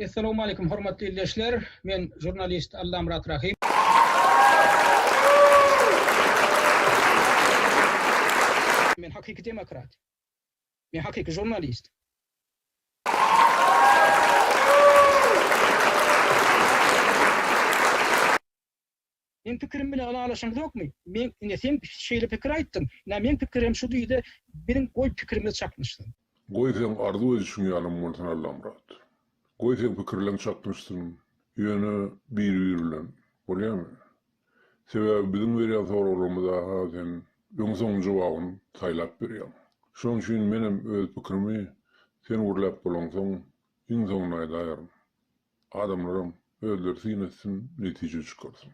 Assalamu alaykum hormatly izleyiciler. Men jurnalist Alla Murat Rahim. Men hakiki demokrat. Men hakiki jurnalist. Men pikirim bilen alaşaňyz ýokmy? Men sen şeýle pikir aýtdyň. Men pikirim şu diýdi, benim goý pikirime çakmışdyň. Goý sen arzu edişiň ýalym bolsa Alla Murat. Goý sen pikirleň çakmışdyň. Ýöne bir ýürlen. Bolýarmy? Sebäbi bizim berýän soralarymyza sen öňsoň jogabyny taýlap berýär. Şoň üçin menem öz pikirimi sen urlap bolansoň iň soňuna aýdarym. Adamlarym özleri sinetsin, netije çykarsyn.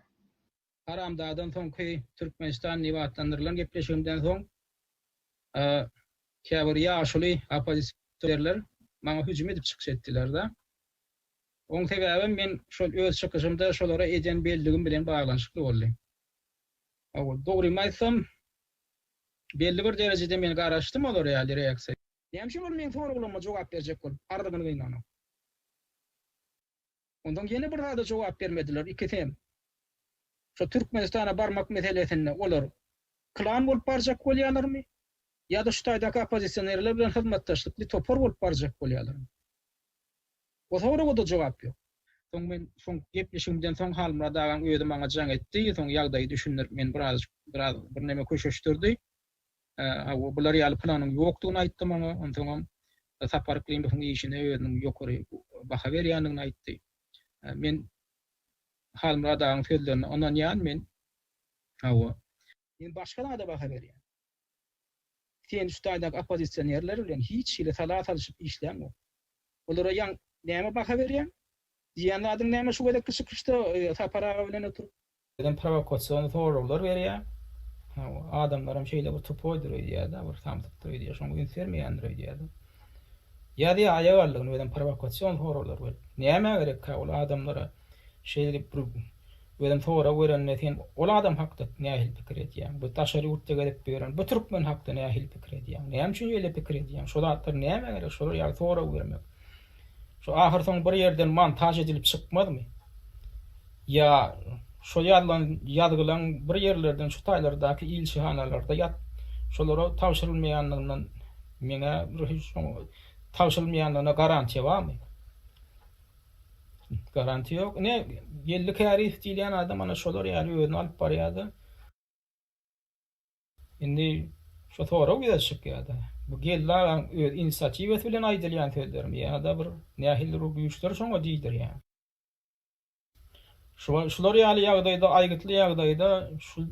Aramdadan soň ki Türkmenistan niwatlandyrylan gepleşigimden soň käbir ýaşuly opozisiýerler maňa hüjüm edip çykyş etdiler da. Oň sebäbim men şol öz çykyşymda şolara eden belligim bilen baglanyşykly boldy. Dogry maýsam belli bir derejede men garaşdym olar ýaly reaksiýa. Näme ol men soraglarıma jogap berjek bolup ardygyny gynanyp. Ondan ýene bir da jogap bermediler. Ikisem. Şu Türkmenistana barmak meselesinde olar klan bolup barjak bolýarlarmy? Ya da şu taýdaky opozisiýerler bilen hyzmatdaşlykly topar bolup barjak bolýarlarmy? O soraga da jogap ýok. Soň men soň gepleşigimden soň halymra dagan öýde maňa jaň etdi, soň ýagdaýy düşündirip men biraz bir näme köşeşdirdi. Bular ýaly planyň ýokdugyny aýtdy maňa, ondan sapar kylýan bu işine öýüniň ýokary baha berýändigini aýtdy. Men halymra dagan sözlerini ondan ýan men men başga da baha berýän. Sen şu taýdaky opozisiýerler bilen hiç şeýle salat alyşyp işleň ýok. Olara ýan näme baha berýän? Diýen adyň näme şu gedek kysykışdy sapara bilen oturup. Dedim provokasiýon soraglar berýär. Adamlarym şeýle bir tupoydyr diýär da, bir samtypdyr diýär, şoňa gün sermeýändir diýär. Ýa-da aýagarlygyny bilen provokasiýon soraglar berip. Näme gerek ka ol adamlara şeýle bir bilen sorag berende sen ol adam hakda nähil pikir edýär. Bu taşary urtda gelip beren, bu türkmen hakda nähil pikir edýär. Näme üçin ýöle pikir edýär? Şolatlar näme gerek? Şolar ýa sorag bermek. Şu ahir soň bir ýerden montaj edilip çykmadymy? Ya şu ýadgylan bir ýerlerden şu taýlardaky ilçehanalarda ýat şolara tawşyrylmaýanlygyny meňe tawşyrylmaýanlygyna garantiýa barmy? Garanti ýok. Ne gelli kärif diýen adam ana şolar ýaly öňe alyp barýardy. Indi şu sorag ýaşykýardy. Bu gelläň öz inisiatiwasy bilen aýdylýan sözlerim ýa-da bir nähildir güýçler şoňa diýdir ýa. Şular ýaly ýagdaýda, aýgytly ýagdaýda şu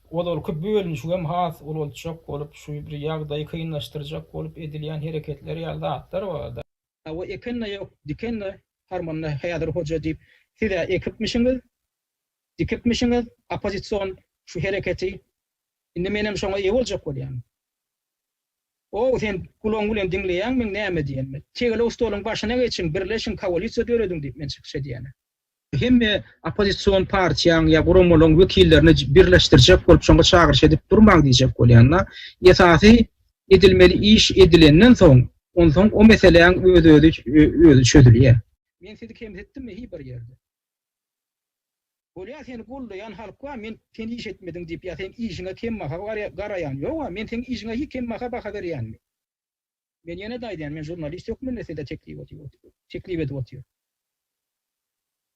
olar köp bölünýär hem has olacak bolup şu bir ýagdaýy kynlaşdyrjak bolup edilýän hereketler ýaly atlar barda. O ekenle ýok, dikenle harmanna haýadyr hoja diýip size dikipmişiňiz opozisiýon şu hereketi indi menem şoňa ýa boljak bolýan. O sen kulağın bilen dinleýän men näme diýenmi? Tegele ustalyň başyna geçiň, birleşiň koalisiýa döredin diýip men çykyş edýän. Hemme opozisiýon partiýaň ýa gurumlaryň wekillerini birleşdirjek bolup şoňa çagyryş edip durmaň diýjek bolýanlar. Esasy edilmeli iş edilenden soň, ondan o meseleň özü çözülýär. Men sizi kim etdimmi hiç bir ýerde? Bolýar seni gollayan halkga men seni iş etmediň diýip ýa sen işiňe kim maha garaýan ýok, men seň işiňe hiç kim maha baha berýänmi? Men ýene de aýdýan, men jurnalist ýokmyn näse de teklip edip otýar.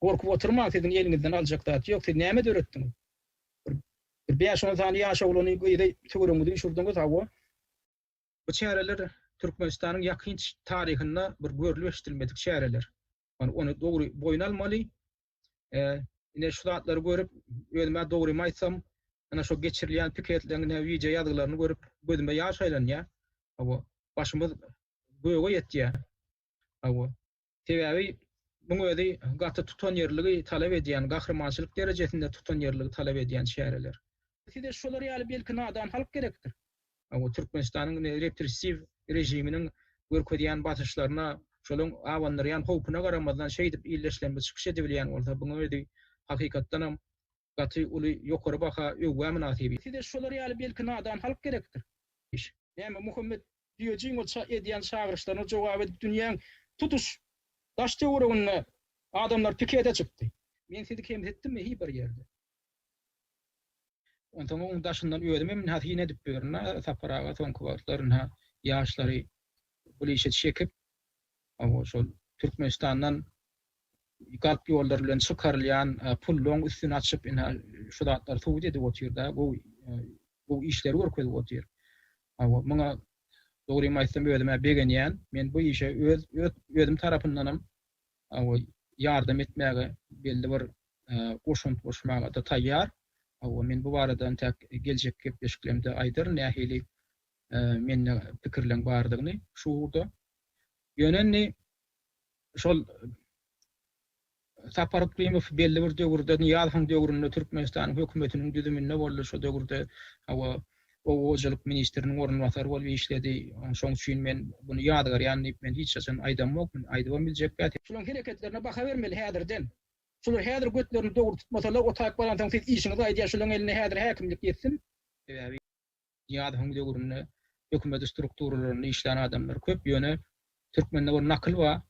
Korkup oturma, sizin ýeliňizden aljak zat ýok, siz näme döretdiňiz? Bir 5-10 sany ýaşa bolany goýda töwereňizde düşürdiňiz hawa. Bu çäreler Türkmenistanyň ýakyn taryhyna bir görülmedik çäreler. Onu dogry boyun almaly. Ine şu zatları görüp, özüme dogry maýsam, ana şu geçirilýän piketlerini, video ýazgylaryny görüp, gözüme ýaş aýlanýar. Hawa başymyz göýe ýetýär. Hawa sebäbi muňa özi gaty tutan ýerligi talap edýän, gahrmançylyk derejesinde tutan ýerligi talap edýän şäherler. Size şolar ýaly belki nadan halk gerekdir. Hawa Türkmenistanyň repressiw rejiminiň görkezýän batyşlaryna, şolaryň awanlaryan howpuna garamazdan şeý diýip illeşlenme çykyş edilýän bolsa, buňa özi hakykatdan hem gaty uly ýokary baha öwgä münasibi. Size şolar ýaly belki nadan halk gerekdir. Näme Muhammed diýejiň bolsa edýän çagyryşlaryna jogap edip dünýäň tutuş Daş döwrüne adamlar pikete çykdy. Men sizi kemsetdim mi bir ýerde. Ondan oň daşyndan öýdüm, men hasyna edip berna, saparaga soňky wagtlaryna ýaşlary bu işe çekip, şol Türkmenistandan galp ýollar bilen çykarylýan pullong üstüne açyp şu zatlar suwdy edip oturda, bu işleri görkezip otur. Muňa dogry maýsam öýdüm begenýän, men bu işe özüm tarapyndanam ýardam etmäge belli bir goşunt goşmaga da taýýar. Men bu baradan tek geljek gepleşiklerimde aýdyr nähili menne pikirleň bardygyny şurda. Ýönenni şol Sapar Klimov belli bir döwürde ýalhyň döwründe Türkmenistan hökümetiniň düzüminde boldy şo döwürde owajalyk ministriniň ornwatary bolup işledi. Şoň üçin men bunu ýadgar ýanyp men hiç açan aýdamok, aýdybam biljek. Şolaň hereketlerine baka bermeli häzirden. Şolar häzir götlerini dogry tutmasalar o taýyp barantaň siz işiňizi aýdýar şolaň eline häzir häkimlik etsin. Ýadhyň döwründe hökümet strukturalaryny işleýän adamlar köp ýöne Türkmende bir nakyl bar.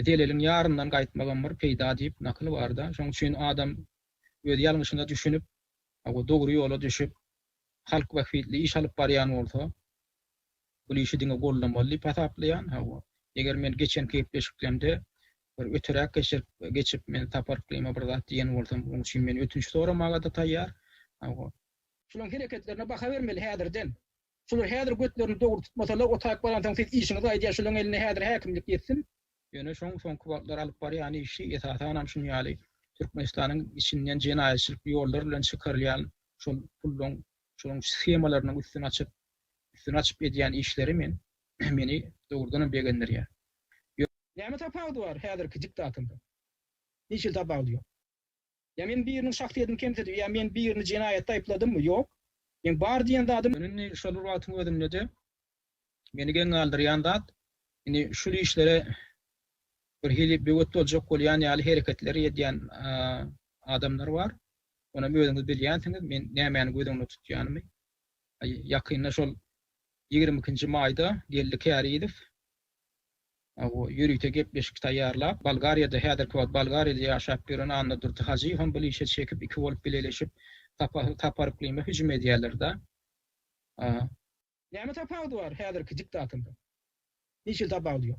Delelin ýaryndan gaýtmagan bir peýda diýip nakyl bar da. Şoň üçin adam öz ýalňyşynda düşünüp, dogry ýola düşüp halk wagtly iş alyp barýan bolsa, bu işi diňe gollanmaly pasaplaýan. Eger men geçen kepleşiklemde bir öteräk geçip men Sapar Klimov bir zat diýen bolsam, oň üçin men ötünç soramaga da taýýar. Şolaň hereketlerine baka bermeli häzirden. Şolar häzir götlerini dogry tutmasalar o taýyp barantaň siz işiňizi aýdýar şolaň eline häzir häkimlik etsin. Ýöne şoň wagtlar alyp barýan işi esasanam şunu ýaly Türkmenistanyň içinden jenaýetçilik ýollar bilen çykarylýan şol pullong şoň schemalaryny üstüne açyp edýän işleri meni dogrudan begendirýär. Näme tapawdy bar häzirki diktatymda? Niçin tapawdy? Ya men bir ýeriniň şahsiýetini kemsetip, ya men bir ýerini jenaýetde aýpladymmy? Ýok. Men bar diýen adam meni şol wagtyň özünde meni geň aldyrýan zat, şu işlere bir hili bewet boljak bolýan ýaly hereketleri edýän adamlar bar. Ona özüňiz bilýänsiňiz, men nämäni gözüňde tutýanymy. Ýakynda şol 22-nji maýda geldik ýarydyp. Ýürüýte gepleşik taýýarlap, Bolgariýada häzirki wagt Bolgariýada ýaşap bilen anna durdy haji hem bu işe çekip iki bolup bileşip Sapar Klimov hüjüm edýärler da. Näme tapawdy bar häzirki diktatymda? Niçin tapawdy?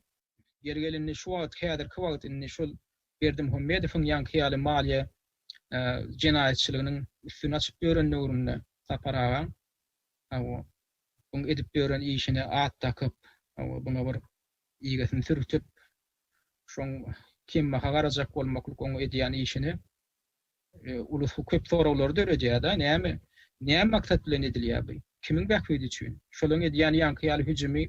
Yer gelinni şu wagt häzirki wagt inni şol Berdimuhammedowyň ýanky ýaly maliýe jenaýetçiliginiň üstüne açyp ýören döwründe Saparaga bunu edip ýören işine at takyp, buna bir ýegesini sürtüp şoň kim magarajak bolmaklyk onu edýän işini ulus köp sorawlar döredýär da. Näme maksat bilen edilýär bu? Kimiň bähwidi üçin? Şolaň edýän ýanky ýaly hüjümi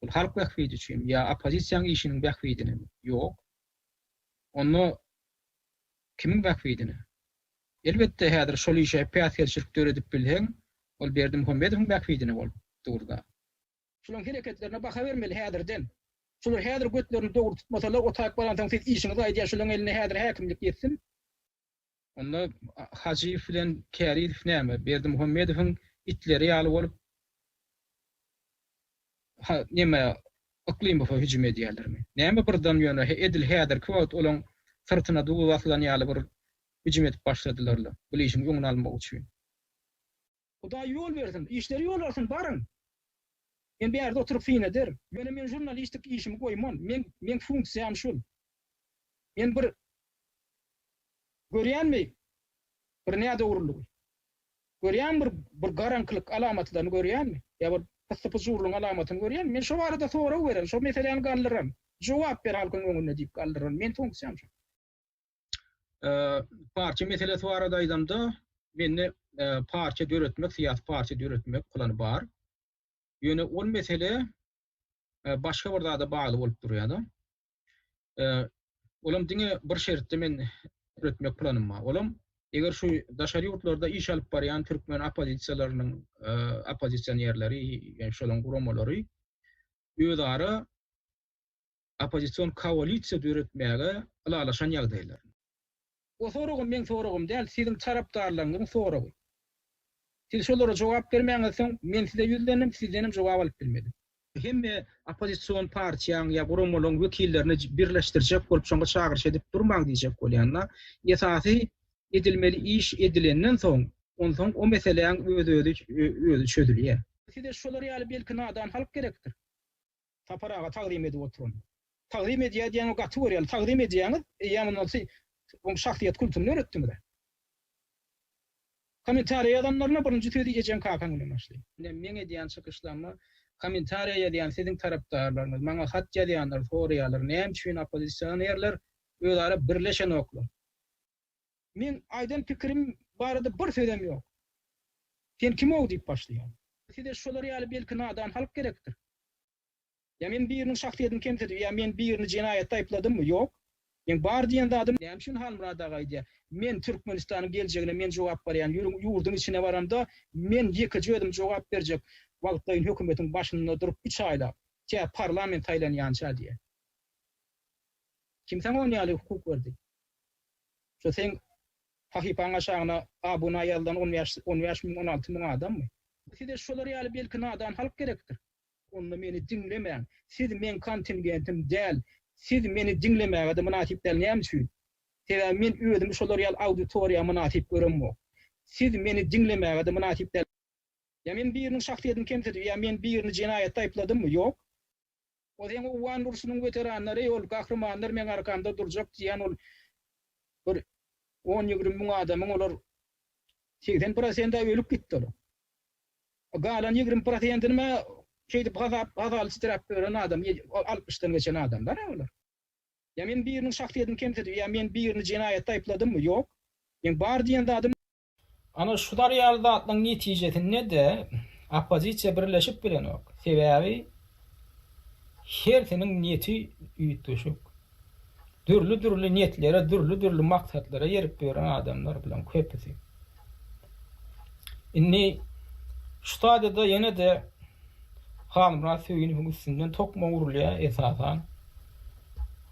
bu halk bähwidi üçin ýa opozisiýaň işiniň bähwidini? Ýok. Onu kimiň bähwidini? Elbetde häzir şol işe päsgelçilik döredip bilheň, ol Berdimuhammedowyň bähwidini bolup durda. Şolaň hereketlerine baka bermeli häzirden. Şolar häzir götlerini dogry tutmasalar o taýyp barantaň siz işiňizi aýdýar şolaň eline häzir häkimlik etsin. Onda Hajiýew bilen Käriýew näme? Berdimuhammedowyň itleri ýaly bolup näme Klimowa hüjüm edýärlermi? Näme birden ýöne edil häzir kwat olaň sırtyna dugu baslan ýaly bir hüjüm edip başladylar. Bu işin ýoňuny almak üçin. Huda ýol bersin, işleri ýol bersin, barın. Men bir ýerde oturup fin ederim. Ýöne men jurnalistlik işimi goýman. Men funksiýam şul. Men bir görýänmi? Bir näde uruldy? Görýän bir garanklyk alamatlaryny görýänmi? Ýa bir pyssypyjurlyň alamatyny görýänmi? Men şu barada soraw berem, şu meseleni galdyram. Jogap ber halkyň öňünde diýip galdyram. Men funksiýam şu. Parça meselesi barada aýdamda meni parça döretmek, siyasi parça döretmek plany bar. Ýöne ol mesele başga bir zada bagly bolup durýar da. Olam diňe bir şertde men öretmek planım bar. Olam eger şu daşary ýurtlarda iş alyp barýan türkmen opozisiýalarynyň opozisiýerleri, ýa-ni şolaň guramalary ýödary opozisiýon koalisiýa döretmäge alalaşan ýagdaýlar. O soragym men soragym däl, siziň tarapdarlaryňyň soragy. Siz şolara jogap bermäňizsoň men size ýüzlendim, sizdenim jogap alyp bilmedim. hem opozisyon partiýaň ýa gurumlaryň wekillerini birleşdirjek bolup şoňa çagyrş edip durmaň diýjek bolýanlar. Esasy edilmeli iş edilenden soň, ondan o meseleň özü çözülýär. Size şolar ýaly belki nadan halk gerekdir. Taparaga taqdim edip oturun. Taqdim edýän gaty bar ýaly taqdim edýäňiz, ýa-ni o şahsiýet kulturyny öğretdiňiz. Komentariýa adamlaryna birinji tözi ejen kakan bilen başlaýar. Men edýän çykyşlarma komentariýa edýän siziň tarapdarlaryňyz, maňa hat ýazýanlar, soraýarlar, näme üçin opozisiýonerler özleri birleşen oklar. Men aýdan pikirim barada bir sözem ýok. Sen kim ol diýip başlaýar. Size şolar ýaly belki nadan halk gerekdir. Ya men biriniň şahsiýetini kemsetip, ya men birini jenaýatda aýpladymy? Ýok. Men bar diýen adam näme üçin Halmurad agay diýär. Men Türkmenistanyň geljegine men jogap berýän, ýurdun içine baramda men ýeke jödüm jogap berjek. Wagtlaýyn hökümetiň başynda durup 3 aýlap, parlament aýlanýança diýär. Kim sana ýaly hukuk berdi? Şo sen hakypaň aşagyna abuna ýaldan 15 000 adammy? Size şolar ýaly belki nadan halk gerekdir. Onda meni dinlemeň. Siz men kontingentim däl. Siz meni dinlemäge münasip däl näme üçin? Sebäbi men özüm şolar ýaly auditoriýa münasip görünmok. Siz meni dinlemäge münasip däl. Ya men biriniň şahsiýetini kemsetip, ya men birini jenaýatda aýpladymy? Ýok. O zaman o Wan urşunyň weteranlary, ol gahrmanlar men arkamda durjak diýen ol bir 10-20 000 adamyň olar 80% ölüp gitdiler. Galan 20%'ini mi şeydi bazal strap gören adam 60'tan geçen adamlar olar. Ya men biriniň şahsiýetini kemsetip, ya men birini jenaýatda aýpladymy? Ýok. Men bar diýen adam ana şular ýaly atlaň netijesinde näde opozisiýa birleşip bilenok. Sebäbi her seniň niýeti üýtüşük. Dürli niýetlere, dürli maksatlara ýerip beren adamlar bilen köpüsi. Inni şu taýda ýene de Halmurad söýüniň üstünden tokma urulýar esasan.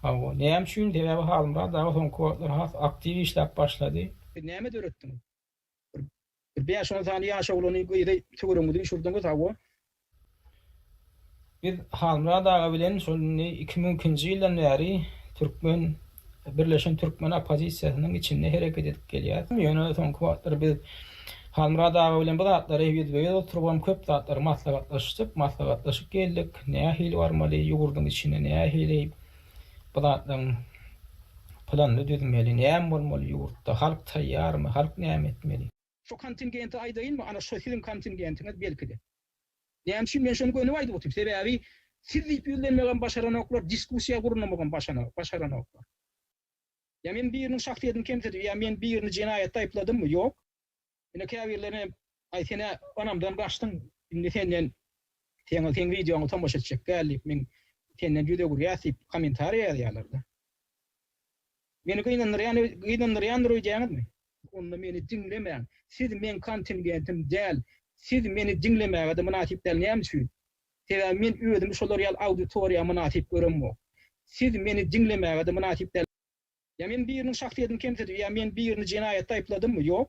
Hawa näme üçin sebäbi Halmurad daha soňky wagtlar has aktiw işläp başlady. Näme öğretdiň? Bir 5-10 ýaşa ulany ýa-da töweremdi şurdan hawa. Biz Halmurad aga bilen şonu 2002-nji ýyldan bäri Türkmen Birleşen Türkmen opozisiýasynyň içinde hereket edip gelýär. Ýöne soňky wagtlar biz Halmurad aga bilen bu zatlary ýüzbe oturup köp zatlar maslahatlaşyp geldik. Näme hili barmaly ýurdun içine, näme hili bu zatlaryň planly düzmeli, näme bolmaly ýurtda, halk taýýarmy, halk näme etmeli? Şu kontingenti aýdaýynmy? Ana şu sizin kontingentiniz belki de. Näme üçin men şonu göňüp aýdyp oturup, sebäbi siz ýüzlenmegen başaranoklar, diskussiýa gurulmagan başaranoklar. Ya men biriniň şahsiýetini kemsetip, ya men birini jenaýatda aýpladymy? Ýok. Ine käbirlerine aýtene anamdan gaçdyň. Indi senden teň videoňy tamaşa etjek gelip men senden ýüze gurýasyp komentariýa ýazýarlar. Meni gynanýandyr diýäňizmi? Onda meni dinlemeň. Siz men kontingentim däl. Siz meni dinlemäge münasip däl näme üçin? Sebäbi men özüm şolar ýaly auditoriýa münasip görünmok. Siz meni dinlemäge münasip däl. Ya men biriniň şahsiýetini kemsetip, ya men birini jenaýatda aýpladymy? Ýok.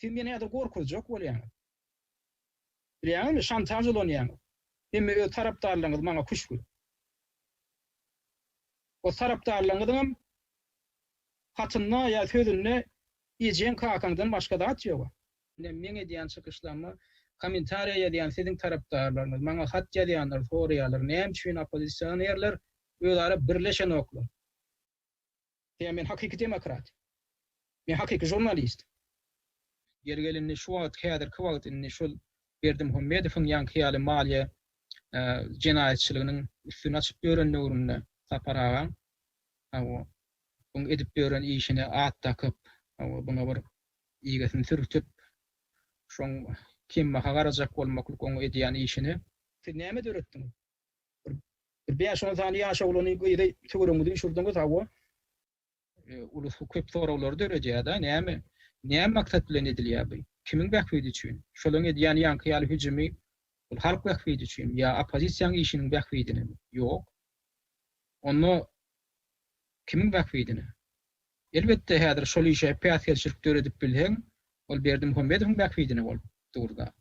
Siz meni ýa-da gorkuzjak bolýaňyz. Bilýärmi, şantaj bolýaňyz. Hem öz tarapdarlaryňyz maňa kuşgur. O tarapdarlaryňyň hatyna ýa sözüne ejen kakandan başga da at ýok. Men edýän çykyşlarma komentariýa ýazýan siziň tarapdarlaryňyz, maňa hat ýazýanlar, soraýarlar, näme üçin opozisiýonerler özleri birleşen oklar. Men hakyky demokrat. Men hakyky jurnalist. Gergelinni şu wagt häzirki wagtynda şol Berdimuhammedowyň ýanky ýaly maliýe jenaýetçiliginiň üstüne açyp ýörenle urunna taparaga. Hawa bunu edip ýören işine at takyp, hawa buna bir ýegesini sürtüp şoň kim magarajak bolmakly onu edýän işini siz näme öğretdiň? Bir 5-10 ýaşa ulany ýa-da töweremdi şurdan hawa ulus köp sorawlar dörejäda näme maksat bilen edilýär bu? Kimiň bähwidi üçin? Şolaň edýän ýanky ýaly hüjümi ul halk bähwidi üçin ýa opozisiýaň işiniň bähwidini? Ýok. Onu kimiň bähwidini? Elbetde häzir şol işe päsgelçilik döredip bilheň, ol Berdimuhammedowyň bähwidini bolup durda.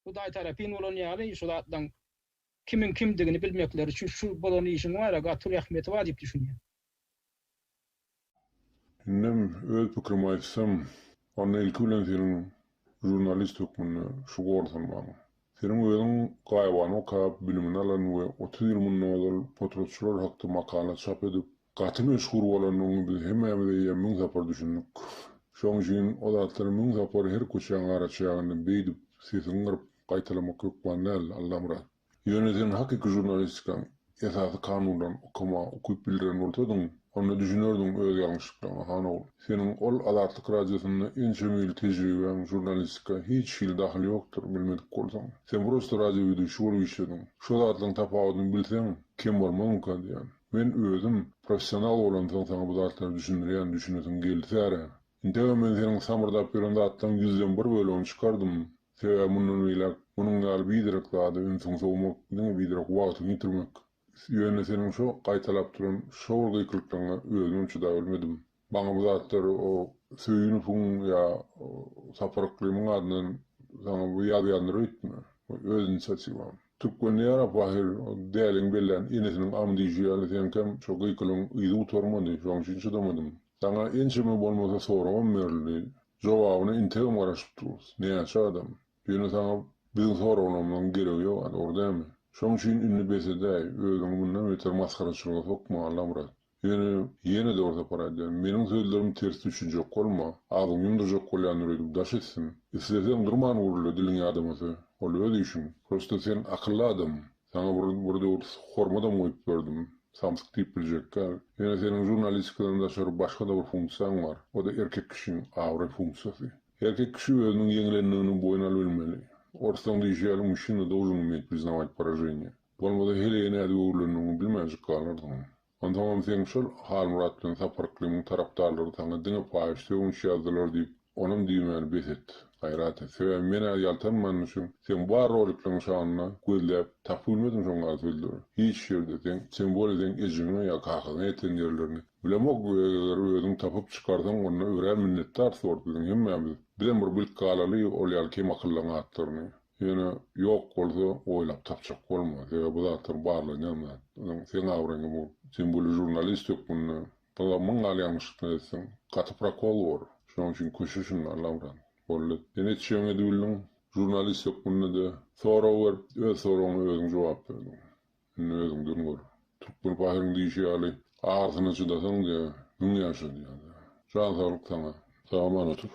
Bu daý tarapyn bolan ýaly şu zatdan kimin kimdigini bilmekleri üçin şu bolan işin var, gatyr ähmeti var diýip düşünýär. Innem öz pikrimi aýtsam, onda ilki bilen senin jurnalist hukmuna şu gorsan bana. Senin özüň gaýbany okap, bilimini alan we 30 ýyl mundan potrotçular hakda makala çap edip, gaty meşhur bolanyny biz hemmemiz ýemmiň sapar düşündik. Şoň üçin o zatlar müň sapar her köçäň araçygyny beýdip, sesini gyryp gaýtalamak kökbandal Allamrat. Ýönetin hakiki jurnalistikaň esasy kanundan okuma, okuyup bildiren bolsadyň, onda düşünürdüm öz ýalňyşlyklaryna hanol. Senin ol azatlyk radiosyna ençe mühim tejribeň jurnalistika hiç şil dahyly ýokdur bilmedik bolsaň. Sen prosta radioda şol işledin. Şol zatlaryň tapawatyny bilseň, kim bolmagy mümkin diýen. Men özüm professional bolandan sana bu zatlary düşündirýän düşünesim geldi. Inde men senin samardap beren zatdan 100den bir bölüň çykardym. Sebäbi munun ýylak, munun ýaly bidirek zady ünsüň sowmak, näme bidirek wagty ýitirmek. Ýöne senin şo gaýtalap duran şol gyýklyklaryňa özüm çyda bilmedim. Baňa bu zatlar o söýüni fun ýa saparyklygyň adyny sana bu ýadyandry etme. Özüni saçybam. Türkmen ýara bahir däliň bilen inesiniň amdyjyly sen şo gyýklyň ýygy utarmady, şoň üçin çydamadym. Sana ençeme bolmasa soramam berli. Jogabyny integim garaşyp durus. Näçe adam? Ýöne sana bizim soramamdan geregi ýok, ordamy. Şoň üçin ünlü besedäý, özüň bundan öter maskaraçylyga sokma Allamrat. Ýene de orta paradýan. Meniň sözlerim ters düşünjek bolma, agyňym da jok bolýandyr edip daş etsin. Isletem durman urly diliň ýadamasa, ol öz işin. Prosta sen akylly adam. Sana burada hormada moýup berdim. Samsyk diýip biljekkä. Ýene senin jurnalistikadan daşary başga da bir funksiýaň bar. O da erkek kişiň awry funksiýasy. Erkek kişi özüniň ýeňilendigini boýuna bilmeli. Ortadan diýýär muşyna должен уметь признавать поражение. Bolmada hele ýene-de öwrüleniňi bilmäjek galardyň. Ondan sen şol Halmuratlyň saparyklygyň tarapdarlary taňa diňe paýşdy ýazdylar diýip, onuň diýmeli beset. Gaýrat sebäbi meni ýaltanman üçin sen bar roliklyň şanyna gözläp tapylmadyň şoňa sözleri. Hiç ýerde sen bolýan ejine ýa kahyny eten ýerlerini bilemok özüň tapyp çykardan onda öwrän minnetdar sordyň hemmemiz. Bilen bir bilip galaly ol ýaly kim akyllaň atdyryny. Ýöne ýok bolsa oýlap tapjak bolmaz. Bu zatlar barlygyny näme? Sen awraňy bu. Sen bu jurnalist hukmuna bala myň alýançlyk etsen, gaty prokol bar. Şoň üçin köşüşin Allamran. Bolly. Ene çöňe dülüň jurnalist hukmuna da sorawer, öz soragyna özüň jogap berdiň. Özüň dünür. Türkmen bahyryň diýýäli, arzyny çydasaň da, gün ýaşadyň. Şan sağlyk sana. Salamat olsun.